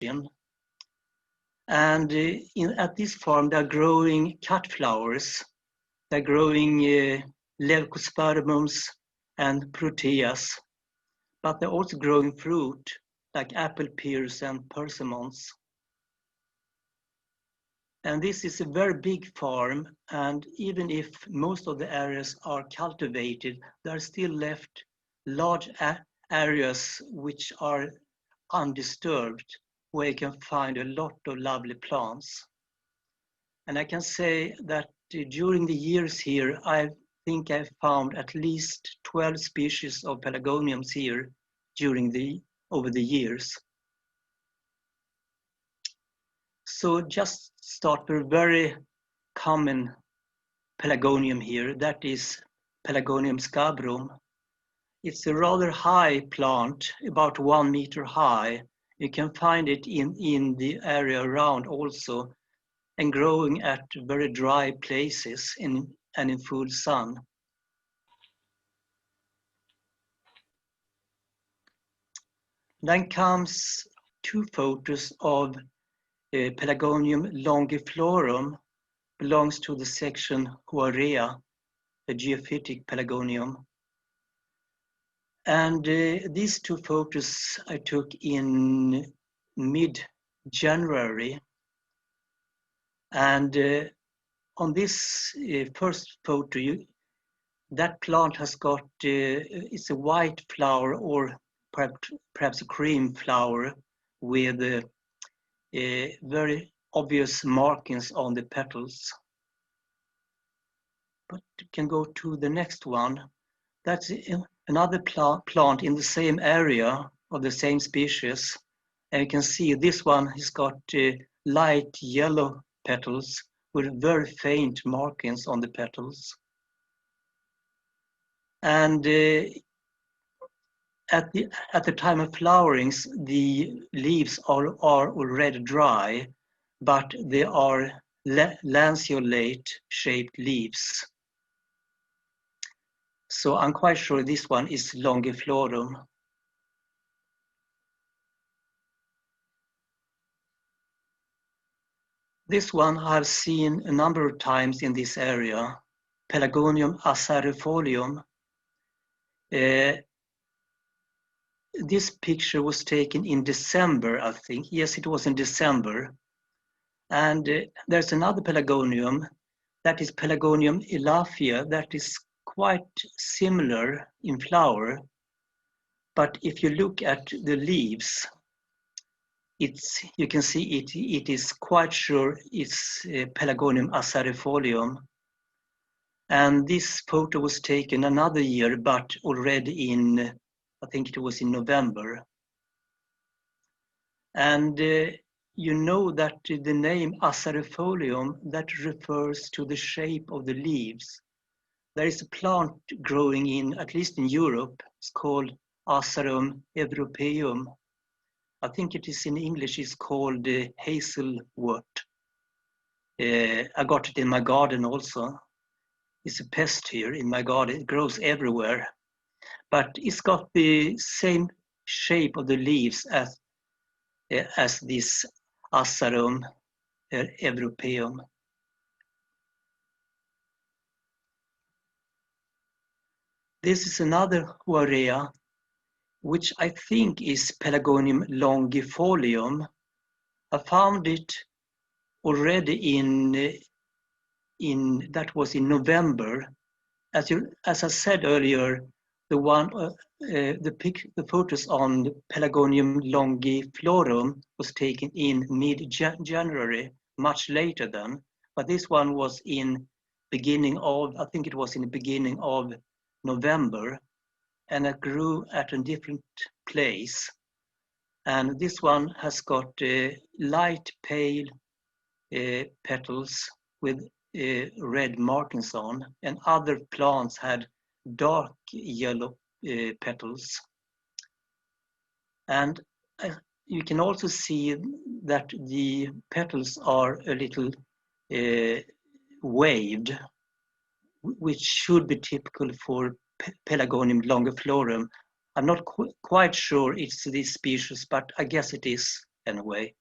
origin. And at this farm, they're growing cut flowers. They're growing leucospermums and proteas, but they're also growing fruit like apple pears and persimmons. And this is a very big farm, and even if most of the areas are cultivated, there are still left large areas which are undisturbed, where you can find a lot of lovely plants. And I can say that during the years here, I think I found at least 12 species of pelargoniums here over the years. So just start with a very common pelargonium here, that is Pelargonium scabrum. It's a rather high plant, about 1 meter high. You can find it in the area around also, and growing at very dry places and in full sun. Then comes 2 photos of Pelargonium longiflorum, belongs to the section Huarea, a geophytic pelargonium. And these 2 photos I took in mid-January. And on this first photo, that plant has got, it's a white flower or perhaps a cream flower with very obvious markings on the petals. But you can go to the next one. That's another plant in the same area of the same species. And you can see this one has got light yellow petals with very faint markings on the petals. And at the time of flowerings, the leaves are already dry, but they are lanceolate-shaped leaves. So I'm quite sure this one is longiflorum. This one I've seen a number of times in this area, Pelargonium acariifolium. This picture was taken in December, I think. Yes, it was in December. And there's another pelargonium, that is Pelargonium elafia, that is quite similar in flower. But if you look at the leaves, you can see it is quite sure it's Pelargonium acariifolium. And this photo was taken another year, but already in, I think it was in November. And you know that the name acariifolium, that refers to the shape of the leaves. There is a plant growing in, at least in Europe, it's called Asarum europaeum. I think it is in English, it's called hazelwort. I got it in my garden also. It's a pest here in my garden, it grows everywhere. But it's got the same shape of the leaves as this Asarum europaeum. This is another Huarea, which I think is Pelargonium longifolium. I found it already that was in November. As I said earlier, the photos on Pelargonium longiflorum was taken in mid-January, much later then. But this one was in beginning of, I think it was in the beginning of November, and it grew at a different place. And this one has got light pale petals with red markings on, and other plants had dark yellow petals. And you can also see that the petals are a little waved, which should be typical for Pelargonium longiflorum. I'm not quite sure it's this species, but I guess it is. anyway.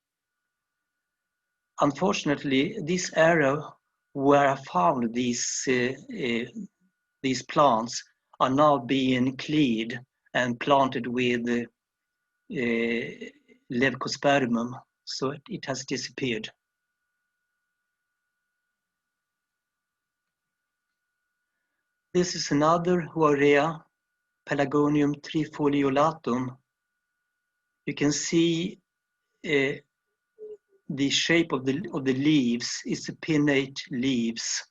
Unfortunately, this area where I found these plants are now being cleared and planted with Leucospermum, so it has disappeared. This is another Huarea, Pelargonium trifoliolatum. You can see the shape of the leaves is the pinnate leaves,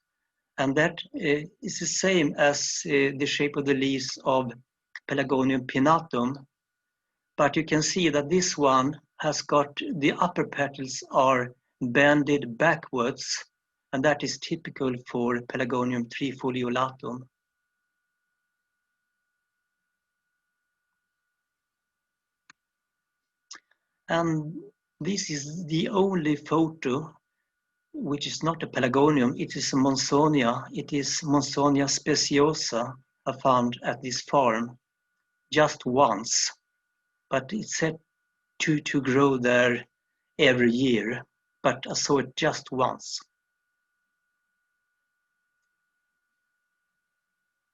and that is the same as the shape of the leaves of Pelargonium pinnatum. But you can see that this one has got the upper petals are bended backwards, and that is typical for Pelargonium trifoliolatum. And this is the only photo which is not a pelargonium, it is a Monsonia. It is Monsonia speciosa I found at this farm just once, but it's said to grow there every year, but I saw it just once.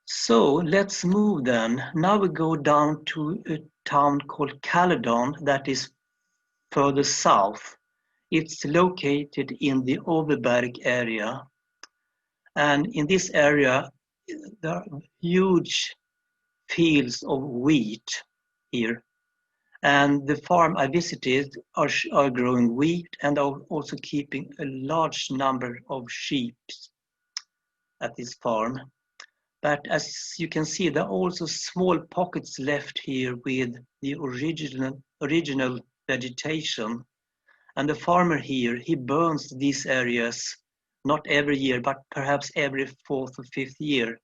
So let's move then. Now we go down to a town called Caledon that is further south. It's located in the Overberg area. And in this area, there are huge fields of wheat here. And the farm I visited are growing wheat and are also keeping a large number of sheep at this farm. But as you can see, there are also small pockets left here with the original vegetation. And the farmer here, he burns these areas not every year, but perhaps every 4th or 5th year.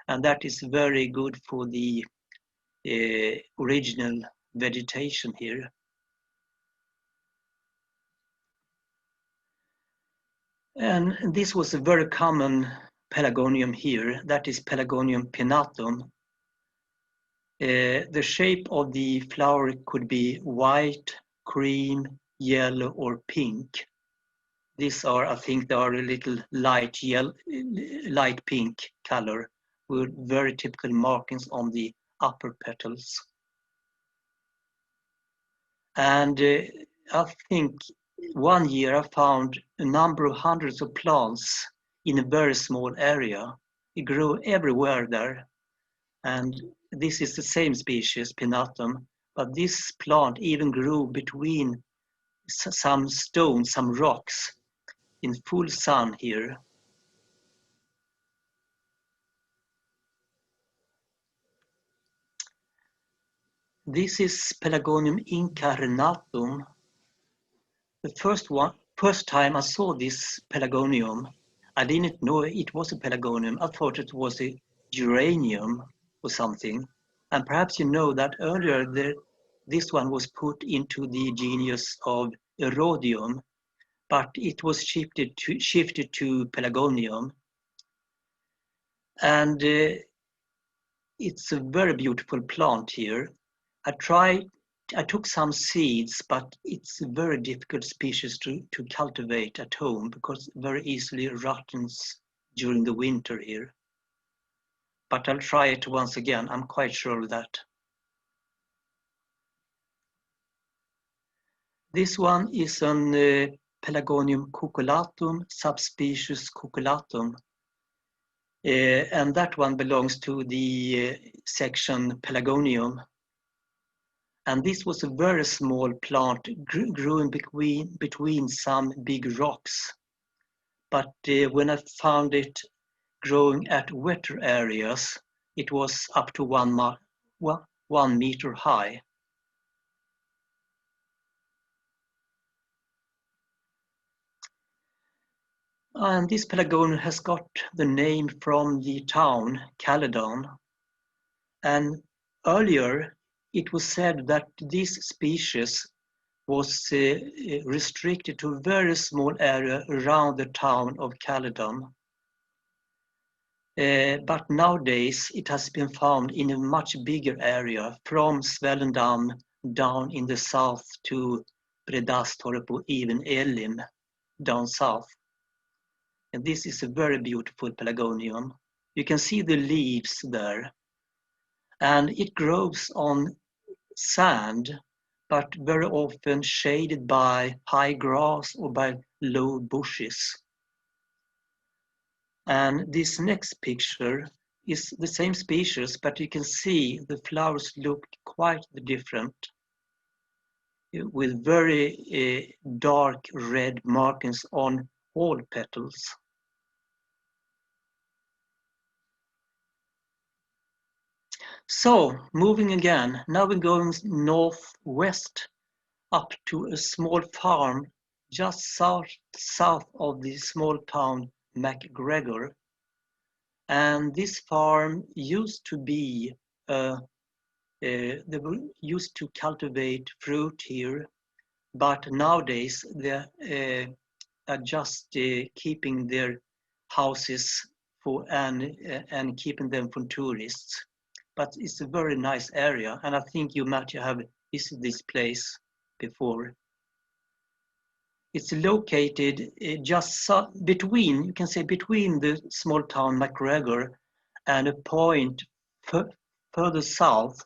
And that is very good for the original vegetation here. And this was a very common pelargonium here, that is Pelargonium pinnatum. The shape of the flower could be white, cream, yellow, or pink. These are, I think, they are a little light yellow, light pink color with very typical markings on the upper petals. And I think one year I found a number of hundreds of plants in a very small area. It grew everywhere there. And this is the same species, Pinnatum, but this plant even grew between some stones, some rocks, in full sun here. This is Pelargonium incarnatum. The first time I saw this pelargonium, I didn't know it was a pelargonium. I thought it was a geranium or something. And perhaps you know that earlier this one was put into the genus of Erodium, but it was shifted to pelargonium. And it's a very beautiful plant here. I took some seeds, but it's a very difficult species to cultivate at home because it very easily rottens during the winter here. But I'll try it once again, I'm quite sure of that. This one is an Pelargonium cucullatum, subspecies cucullatum. And that one belongs to the section Pelargonium. And this was a very small plant growing between some big rocks. But when I found it growing at wetter areas, it was up to 1 meter high. And this pelargonium has got the name from the town Caledon. And earlier, it was said that this species was restricted to a very small area around the town of Caledon. But nowadays it has been found in a much bigger area from Swellendam down in the south to Bredastorp, or even Elim down south. And this is a very beautiful pelargonium. You can see the leaves there. And it grows on sand, but very often shaded by high grass or by low bushes. And this next picture is the same species, but you can see the flowers look quite different, with very dark red markings on all petals. So, moving again, now we're going northwest up to a small farm just south of the small town MacGregor. And this farm used to be, they used to cultivate fruit here, but nowadays they are just keeping their houses for and keeping them for tourists. But it's a very nice area, and I think you might have visited this place before. It's located just between, you can say, between the small town MacGregor and a point further south.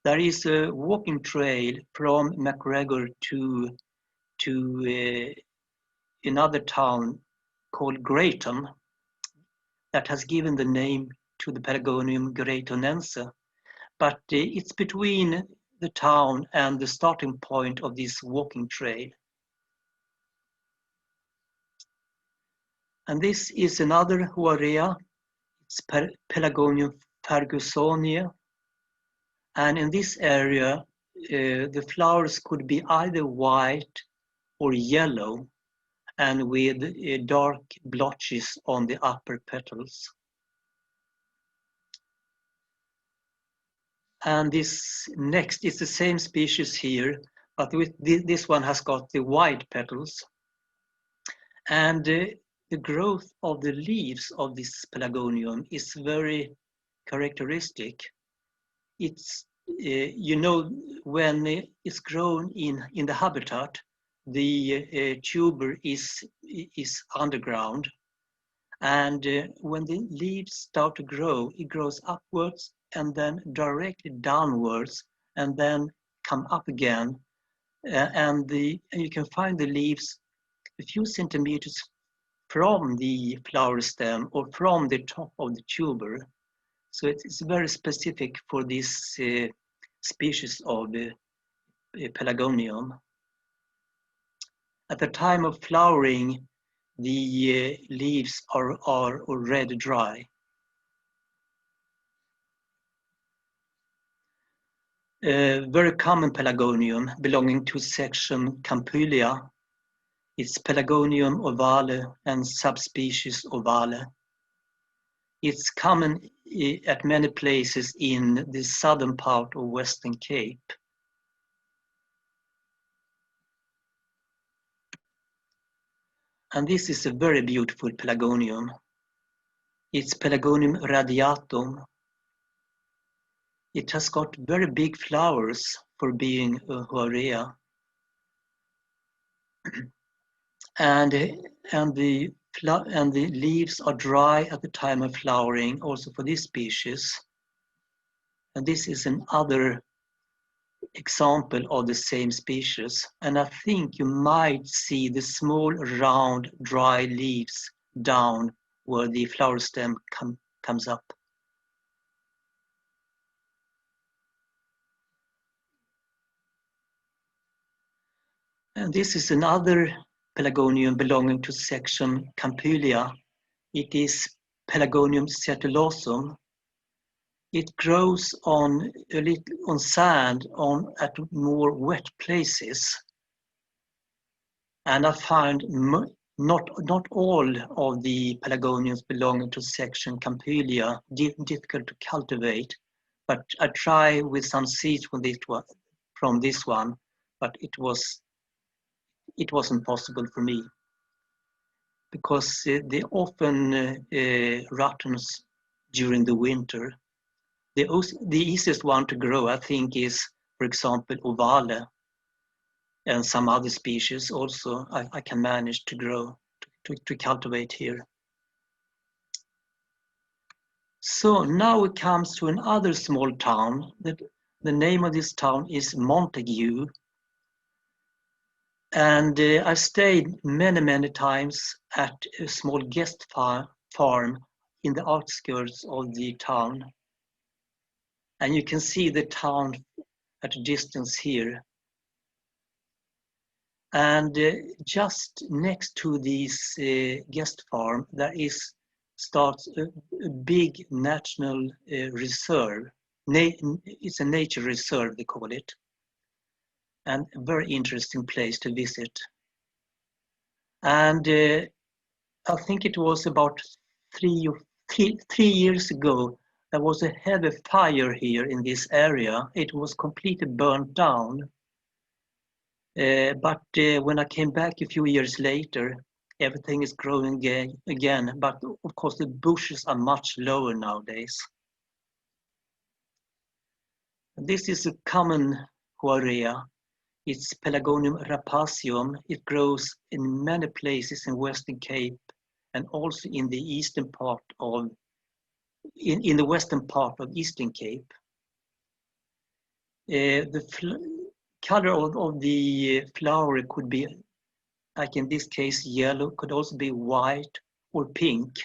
There is a walking trail from MacGregor to another town called Grayton that has given the name to the Pelargonium graytonense. But it's between the town and the starting point of this walking trail. And this is another Huarea. It's Pelargonium fergusoniae. And in this area, the flowers could be either white or yellow, and with dark blotches on the upper petals. And this next is the same species here, but with this one has got the white petals. And the growth of the leaves of this pelargonium is very characteristic. It's, when it's grown in the habitat, the tuber is underground. And when the leaves start to grow, it grows upwards and then directly downwards and then come up again. And you can find the leaves a few centimeters from the flower stem or from the top of the tuber. So it's very specific for this species of pelargonium. At the time of flowering, the leaves are already dry. Very common pelargonium belonging to section Campylia. It's Pelargonium ovale and subspecies ovale. It's common at many places in the southern part of Western Cape. And this is a very beautiful pelargonium. It's Pelargonium radiatum. It has got very big flowers for being a Huarea. And the leaves are dry at the time of flowering, also for this species. And this is another example of the same species. And I think you might see the small, round, dry leaves down where the flower stem comes up. And this is another pelargonium belonging to section Campylia. It is Pelargonium cerulosum. It grows on sand at more wet places. And I find not all of the pelargoniums belonging to section Campylia difficult to cultivate, but I try with some seeds from this one, but it wasn't possible for me because they often rotten during the winter. The easiest one to grow, I think, is, for example, ovale. and some other species also I can manage to grow, to cultivate here. So now it comes to another small town. The name of this town is Montague. And I stayed many times at a small guest farm in the outskirts of the town. And you can see the town at a distance here. And just next to this guest farm, there starts a big national reserve. It's a nature reserve, they call it, and a very interesting place to visit. And I think it was about 3 years ago, there was a heavy fire here in this area. It was completely burnt down. But when I came back a few years later, everything is growing again. But of course, the bushes are much lower nowadays. This is a common huarea. It's Pelargonium rapacium. It grows in many places in Western Cape and also in the eastern part of in the western part of Eastern Cape. The color of the flower could be, like in this case, yellow, could also be white or pink.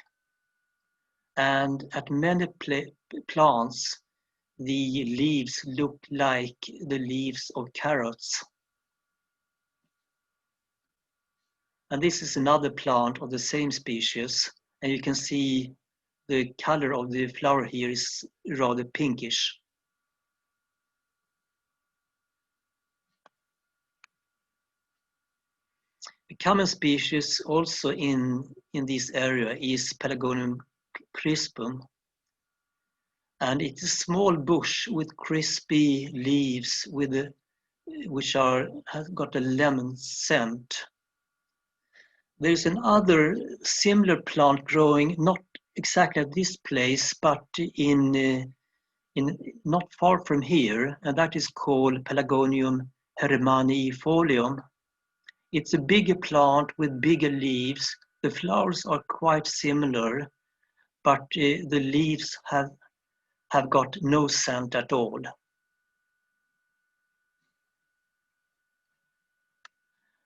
And at many plants, the leaves look like the leaves of carrots. And this is another plant of the same species. And you can see the color of the flower here is rather pinkish. A common species also in this area is Pelargonium crispum. And it's a small bush with crispy leaves which have got a lemon scent. There's another similar plant growing not exactly at this place, but in not far from here, and that is called Pelargonium hermannifolium. It's a bigger plant with bigger leaves. The flowers are quite similar, but the leaves have got no scent at all.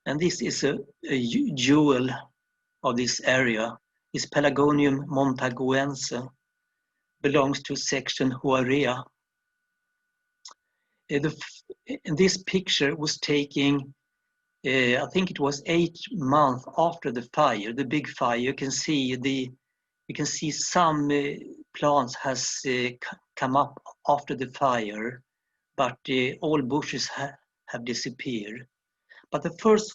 And this is a jewel of this area. Is Pelargonium montaguense, belongs to section Huarea. This picture was taken, I think it was 8 months after the fire, the big fire. You can see some plants has come up after the fire, but all bushes have disappeared. But the first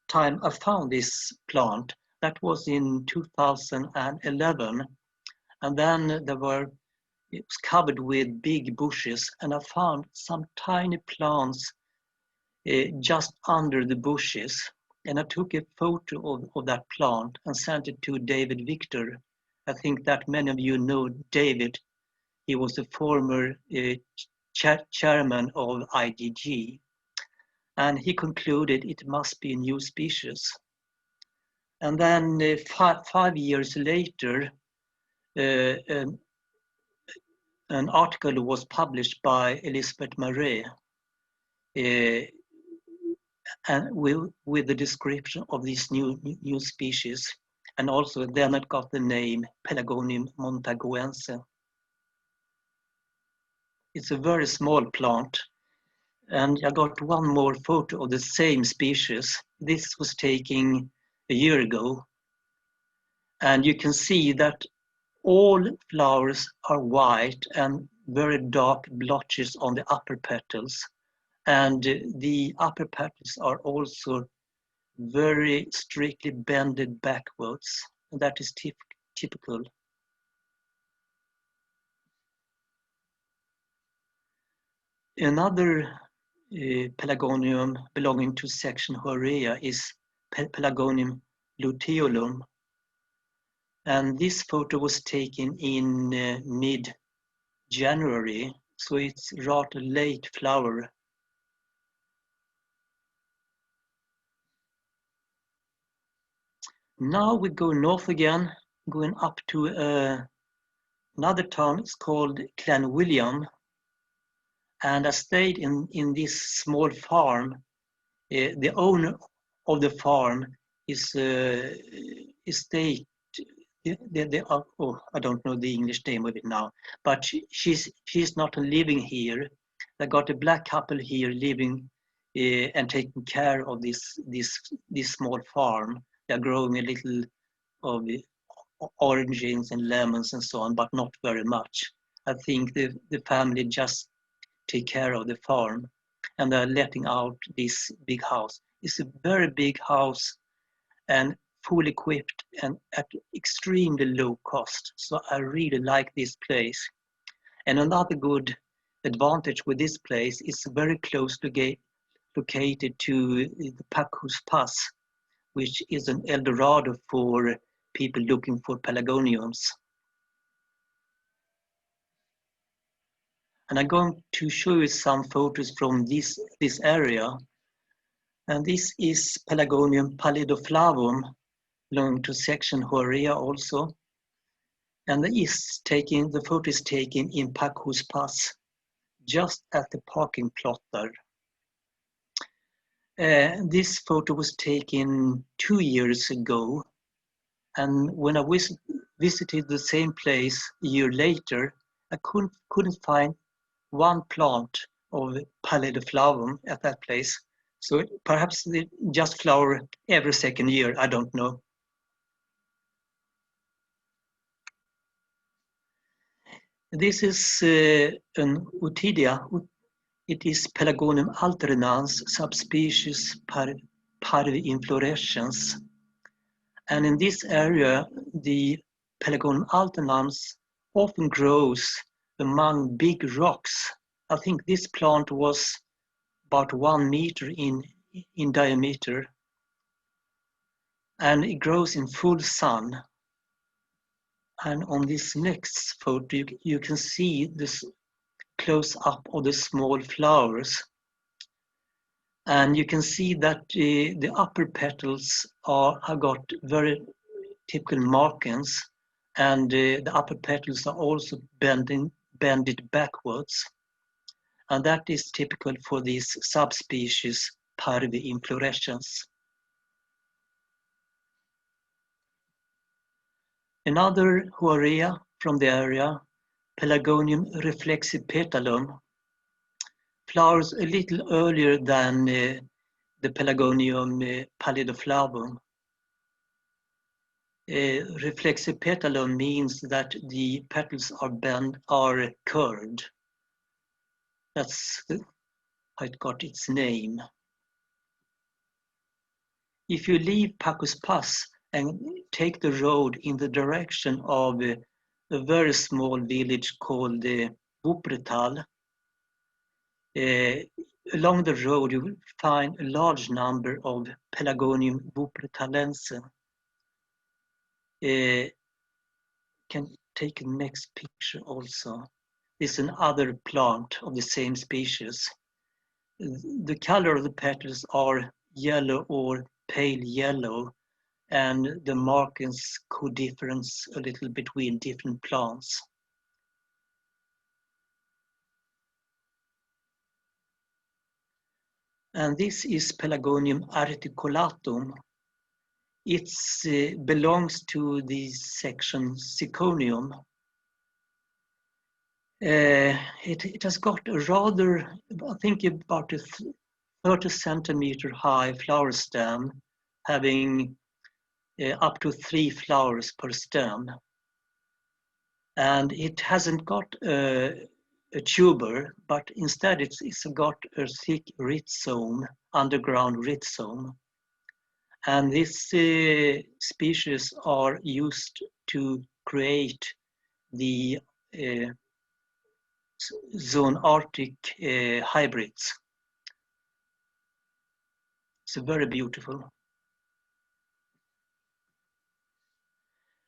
time I found this plant, that was in 2011, and then it was covered with big bushes, and I found some tiny plants just under the bushes, and I took a photo of that plant and sent it to David Victor. I think that many of you know David. He was the former chairman of IDG. And he concluded it must be a new species. And then 5 years later, an article was published by Elizabeth Murray and with the description of this new species. And also then it got the name Pelargonium montaguense. It's a very small plant. And I got one more photo of the same species. This was taken a year ago. And you can see that all flowers are white and very dark blotches on the upper petals. And the upper petals are also very strictly bended backwards. And that is typical. Another Pelargonium belonging to section Huarea is Pelargonium luteolum. And this photo was taken in mid-January, so it's rather late flower. Now we go north again, going up to another town. It's called Clan William, and I stayed in this small farm. The owner of the farm is estate. Oh, I don't know the English name of it now, but she's not living here. They got a black couple here living and taking care of this small farm. They're growing a little of the oranges and lemons and so on, but not very much. I think the family just take care of the farm, and they're letting out this big house. It's a very big house and fully equipped and at extremely low cost. So I really like this place. And another good advantage with this place is very close located to the Pacus Pass, which is an El Dorado for people looking for pelargoniums. And I'm going to show you some photos from this area. And this is Pelargonium pallidoflavum, belonging to section Horea also. And the photo is taken in Pacus Pass, just at the parking plot there. This photo was taken 2 years ago. And when I visited the same place a year later, I couldn't find one plant of pallidoflavum at that place. So perhaps they just flower every second year, I don't know. This is an Utidia. It is Pelargonium alternans, subspecies parvi-inflorescens. And in this area, the Pelargonium alternans often grows among big rocks. I think this plant was about 1 meter in diameter, and it grows in full sun. And on this next photo, you can see this close up of the small flowers. And you can see that the upper petals have got very typical markings, and the upper petals are also bended backwards. And that is typical for these subspecies parvi-inflorescens. Another Horea from the area, Pelargonium reflexipetalum, flowers a little earlier than the Pelargonium pallidoflavum. Reflexipetalum means that the petals are curved. That's how it got its name. If you leave Pacus Pass and take the road in the direction of a very small village called Wuppertal, along the road you will find a large number of Pelargonium wuppertalense. Can take a next picture also. This is another plant of the same species. The color of the petals are yellow or pale yellow, and the markings could difference a little between different plants. And this is Pelargonium articulatum. It belongs to the section Zirconium. It has got a rather, I think about a 30 centimeter high flower stem, having up to 3 flowers per stem. And it hasn't got a tuber, but instead it's got a thick rhizome, underground rhizome. And these species are used to create the zone Arctic hybrids. It's very beautiful.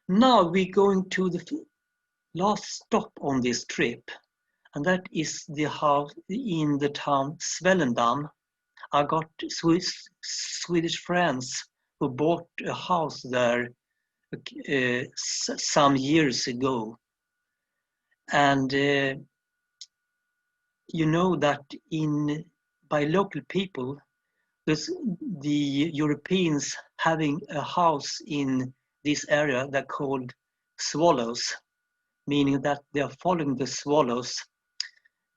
Now we're going to the last stop on this trip, and that is the house in the town Swellendam. I got Swedish friends who bought a house there some years ago. And you know that by local people, the Europeans having a house in this area, they're called swallows, meaning that they are following the swallows.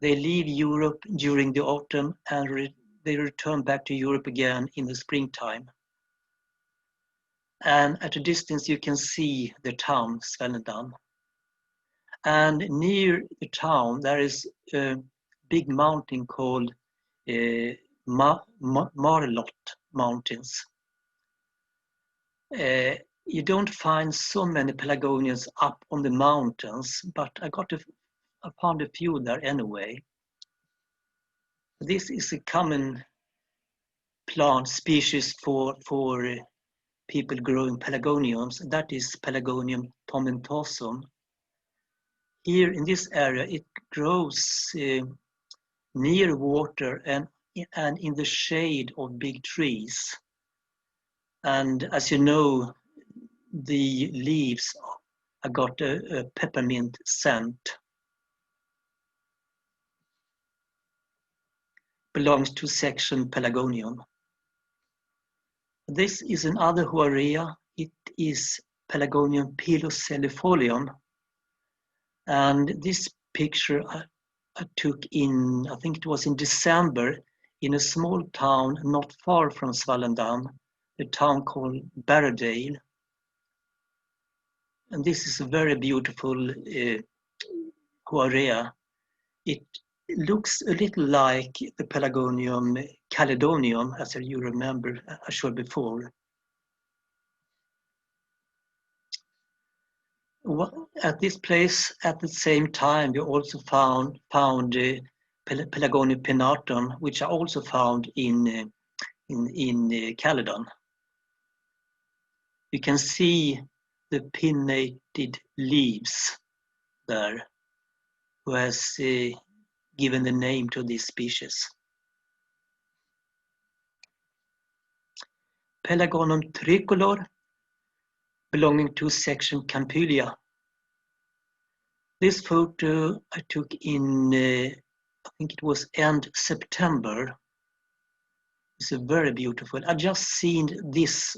They leave Europe during the autumn and they return back to Europe again in the springtime. And at a distance you can see the town, Svenedam. And near the town there is a big mountain called Marlot Mountains. You don't find so many pelargoniums up on the mountains, but I found a few there anyway. This is a common plant species for people growing pelargoniums. That is Pelargonium tomentosum. Here in this area, it grows near water and in the shade of big trees. And as you know, the leaves have got a peppermint scent. Belongs to section Pelargonium. This is another Huarea. It is Pelargonium pilosellifolium. And this picture I took in, I think it was in December, in a small town not far from Swallendam, a town called Barradale. And this is a very beautiful Huarea. It looks a little like the Pelargonium caledonium, as you remember I showed before. At this place, at the same time, we also found Pelargonium pinnatum, which are also found in Caledon. You can see the pinnated leaves there, who has given the name to this species. Pelargonium tricolor, belonging to section Campylia. This photo I took in, I think it was end September. It's a very beautiful. I just seen this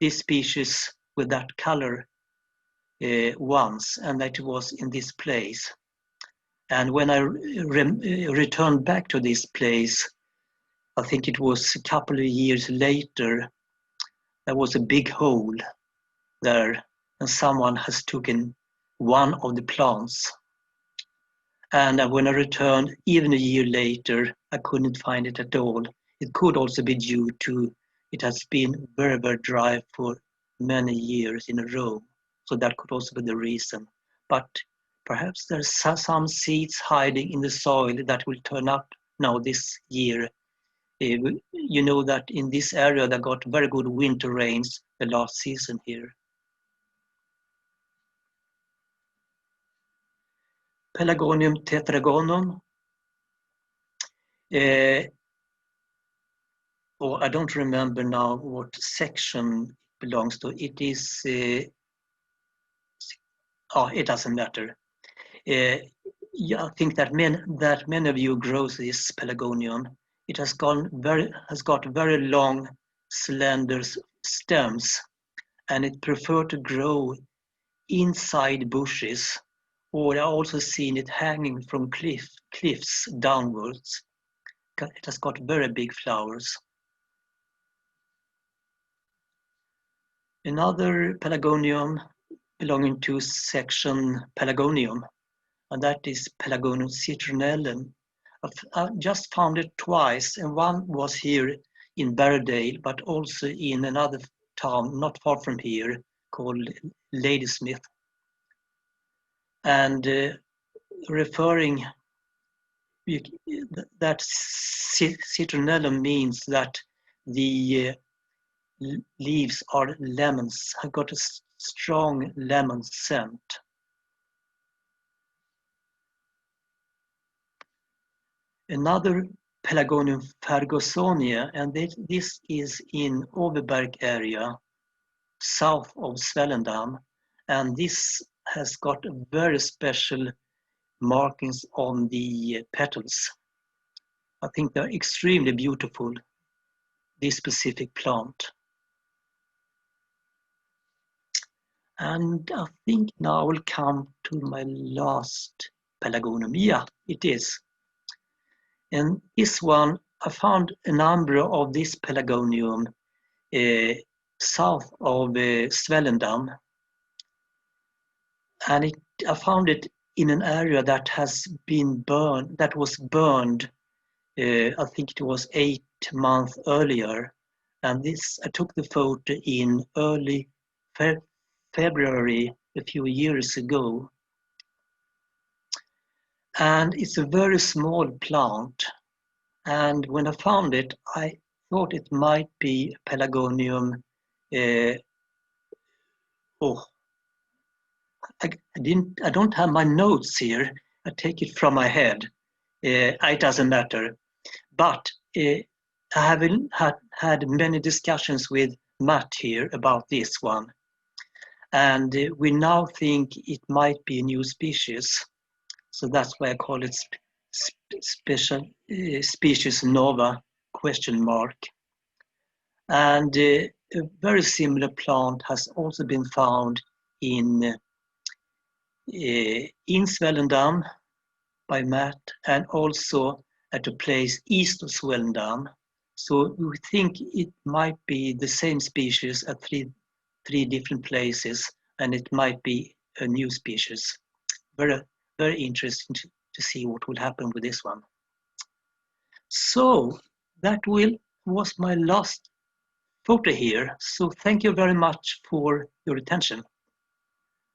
species with that color once, and that was in this place. And when I returned back to this place, I think it was a couple of years later, there was a big hole there, and someone has taken one of the plants. And when I returned, even a year later, I couldn't find it at all. It could also be due to it has been very, very dry for many years in a row. So that could also be the reason. But perhaps there's some seeds hiding in the soil that will turn up now this year. You know that in this area they got very good winter rains the last season here. Pelargonium tetragonum. I don't remember now what section it belongs to. It is, it doesn't matter. Yeah, I think that many of you grow this pelargonium. It has got very long, slender stems, and it prefers to grow inside bushes, or I also seen it hanging from cliffs downwards. It has got very big flowers. Another pelargonium belonging to section Pelargonium, and that is Pelargonium citronellum. I just found it twice, and one was here in Barradale, but also in another town not far from here called Ladysmith. And referring that citronellum means that the leaves are lemons, have got a strong lemon scent. Another Pelargonium fergusonia, and this is in Overberg area, south of Swellendam, and this has got a very special markings on the petals. I think they're extremely beautiful, this specific plant. And I think now I will come to my last pelargonium. Yeah, it is. And this one, I found a number of this pelargonium south of Swellendam. And I found it in an area that has been burned, that was burned, I think it was 8 months earlier. And this, I took the photo in early February a few years ago. And it's a very small plant. And when I found it, I thought it might be Pelargonium. I don't have my notes here. I take it from my head. It doesn't matter. But I haven't had many discussions with Matt here about this one. And we now think it might be a new species. So that's why I call it species nova ? And a very similar plant has also been found in Swellendam by Matt, and also at a place east of Swellendam. So we think it might be the same species at three different places, and it might be a new species. Very, very interesting to see what will happen with this one. So that was my last photo here. So thank you very much for your attention.